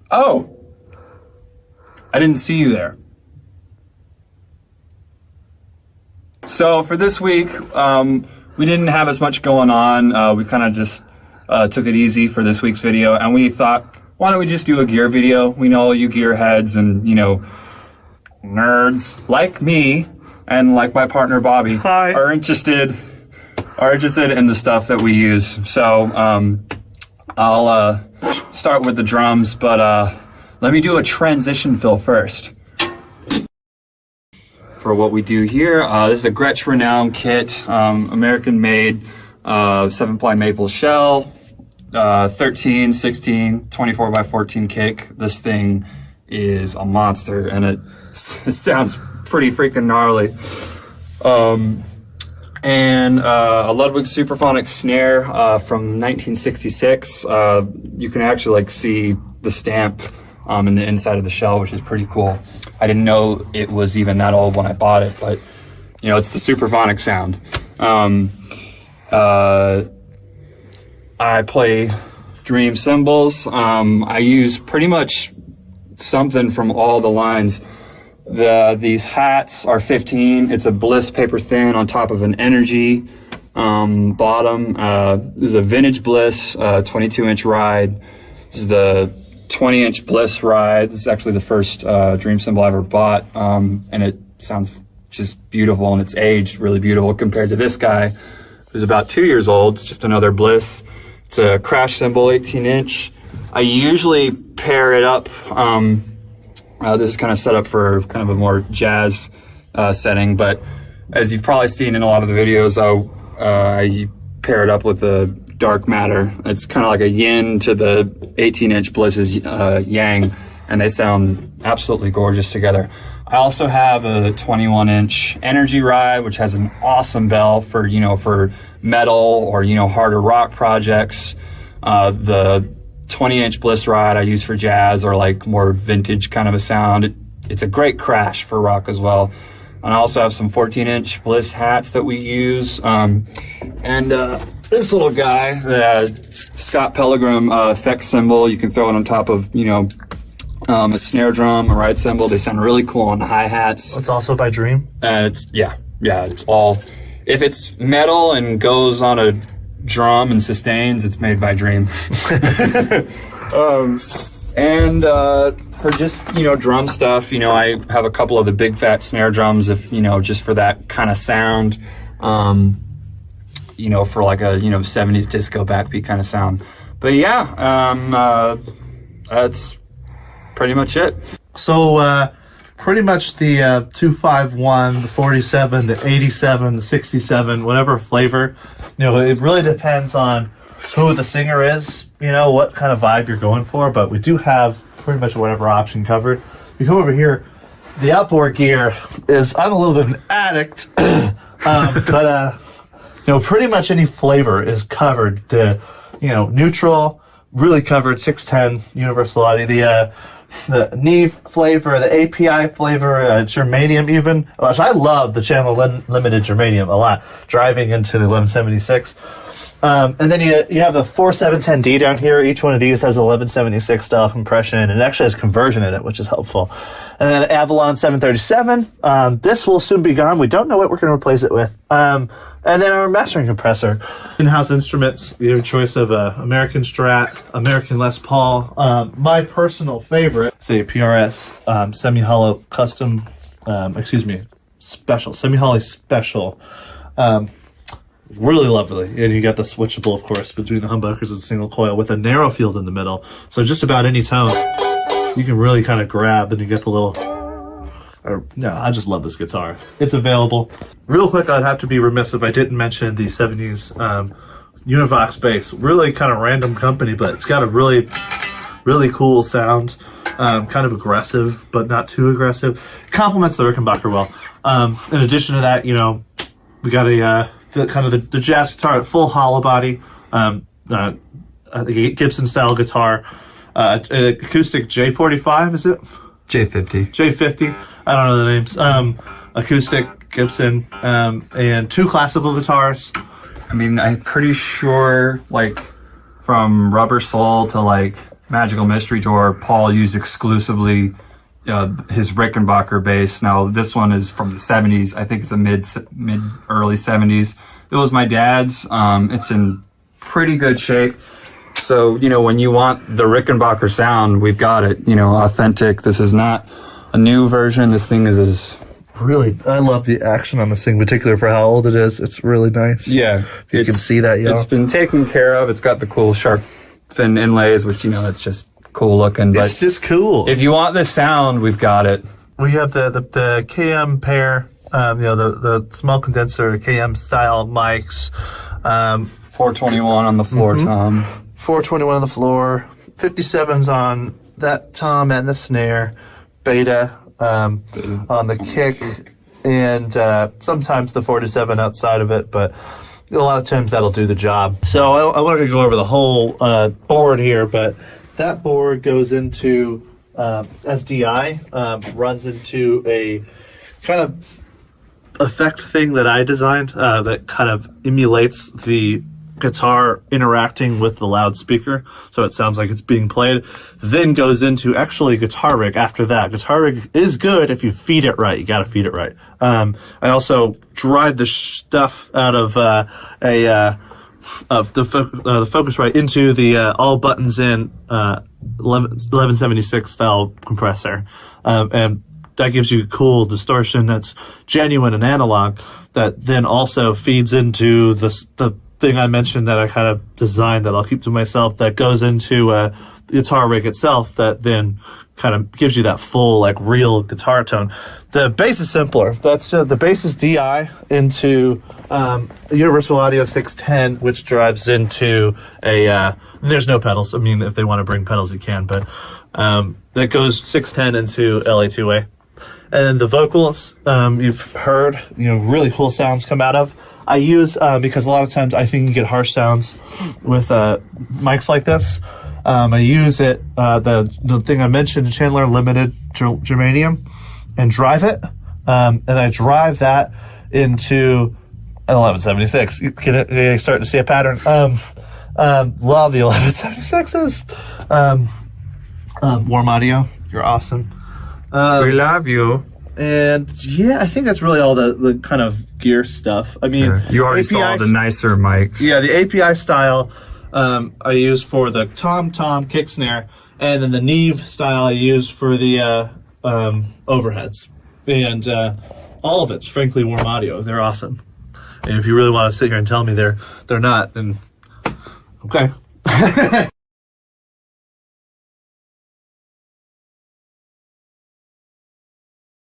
Oh, I didn't see you there. So for this week, we didn't have as much going on. We kind of just took it easy for this week's video, and we thought, why don't we just do a gear video? We know all you gear heads and, you know, nerds like me and like my partner Bobby are interested in the stuff that we use. So I'll start with the drums, but let me do a transition fill first. For what we do here, this is a Gretsch Renown kit, American made, 7-ply maple shell, 13, 16, 24 by 14 kick. This thing is a monster, and it sounds pretty freaking gnarly. And a Ludwig Superphonic snare from 1966. You can actually see the stamp in the inside of the shell, which is pretty cool. I didn't know it was even that old when I bought it, but you know, it's the Superphonic sound. I play Dream cymbals. I use pretty much something from all the lines. These hats are 15. It's a Bliss paper thin on top of an Energy bottom. This is a vintage Bliss 22-inch ride. This is the 20-inch Bliss ride. This is actually the first Dream cymbal I ever bought, and it sounds just beautiful, and it's aged really beautiful compared to this guy who's about 2 years old. It's just another Bliss. It's a crash cymbal, 18-inch. I usually pair it up. This is kind of set up for kind of a more jazz setting, but as you've probably seen in a lot of the videos, I pair it up with the dark matter. It's kind of like a yin to the 18-inch Bliss's yang, and they sound absolutely gorgeous together. I also have a 21-inch Energy ride, which has an awesome bell for, you know, for metal or, you know, harder rock projects. The 20-inch Bliss ride I use for jazz or like more vintage kind of a sound. It's a great crash for rock as well. And I also have some 14-inch Bliss hats that we use. This little guy, the Scott Pilgrim effect cymbal, you can throw it on top of, you know, a snare drum, a ride cymbal. They sound really cool on the hi-hats. It's also by Dream? It's all, if it's metal and goes on a drum and sustains, it's made by Dream. For just, you know, drum stuff, you know, I have a couple of the big fat snare drums, if, you know, just for that kind of sound, you know, for like a, you know, 70s disco backbeat kind of sound. But yeah, that's pretty much it. So, pretty much the 251, the 47, the 87, the 67, whatever flavor, you know, it really depends on who the singer is, you know, what kind of vibe you're going for, but we do have pretty much whatever option covered. You come over here, the outboard gear is, I'm a little bit of an addict, but you know, pretty much any flavor is covered. The, you know, neutral, really covered, 610 universal audio, the Neve flavor, the API flavor, germanium even, which I love the channel limited germanium a lot, driving into the 1176. And then you have the 4710D down here. Each one of these has 1176 style compression, and it actually has conversion in it, which is helpful. And then Avalon 737. This will soon be gone. We don't know what we're going to replace it with. And then our mastering compressor. In-house instruments, you have a choice of American Strat, American Les Paul. My personal favorite is a PRS semi-hollow custom, special, semi-hollow special. Really lovely. And you got the switchable, of course, between the humbuckers and single coil with a narrow field in the middle. So just about any tone you can really kind of grab, and you get the little... I just love this guitar. It's available. Real quick, I'd have to be remiss if I didn't mention the 70s Univox bass. Really kind of random company, but it's got a really, really cool sound. Kind of aggressive, but not too aggressive. Complements the Rickenbacker well. In addition to that, you know, we got the jazz guitar, full hollow body, Gibson style guitar, an acoustic J45, is it? J50. I don't know the names. Acoustic Gibson, and two classical guitars. I mean, I'm pretty sure, like, from Rubber Soul to, like, Magical Mystery Tour, Paul used exclusively his Rickenbacker bass. Now this one is from the 70s. I think it's a mid early 70s. It was my dad's. It's in pretty good shape. So, you know, when you want the Rickenbacker sound, we've got it, you know, authentic. This is not a new version. This thing is really, I love the action on this thing, in particular for how old it is. It's really nice. Yeah. If you can see that, It's been taken care of. It's got the cool shark fin inlays, which, you know, it's just cool looking. But it's just cool. If you want this sound, we've got it. We have the KM pair, you know, the small condenser KM style mics. 421 on the floor, Tom. 421 on the floor, 57s on that tom and the snare, beta on the kick, and sometimes the 47 outside of it, but a lot of times that'll do the job. So I wanted to go over the whole board here, but that board goes into SDI, runs into a kind of effect thing that I designed that kind of emulates the guitar interacting with the loudspeaker, so it sounds like it's being played, then goes into actually guitar rig after that. Guitar rig is good if you feed it right. You gotta feed it right. I also drive the stuff out of the Focusrite into the all buttons in 1176 style compressor, and that gives you cool distortion that's genuine and analog, that then also feeds into the thing I mentioned that I kind of designed that I'll keep to myself, that goes into the guitar rig itself, that then kind of gives you that full, like, real guitar tone. The bass is simpler. That's the bass is DI into Universal Audio 610, which drives into a there's no pedals. I mean, if they want to bring pedals, you can, but that goes 610 into LA2A. And then the vocals, you've heard, you know, really cool sounds come out of. I use, because a lot of times I think you get harsh sounds with mics like this. I use it, the thing I mentioned, Chandler Limited Germanium, and drive it. And I drive that into an 1176. You're starting to see a pattern. Love the 1176s. Warm Audio, you're awesome. We love you. And yeah, I think that's really all the kind of gear stuff. I mean, Sure. You already API saw the nicer mics. Yeah, the API style I use for the tom kick snare, and then the Neve style I use for the overheads. And all of it's frankly Warm Audio. They're awesome. And if you really want to sit here and tell me they're not, then okay.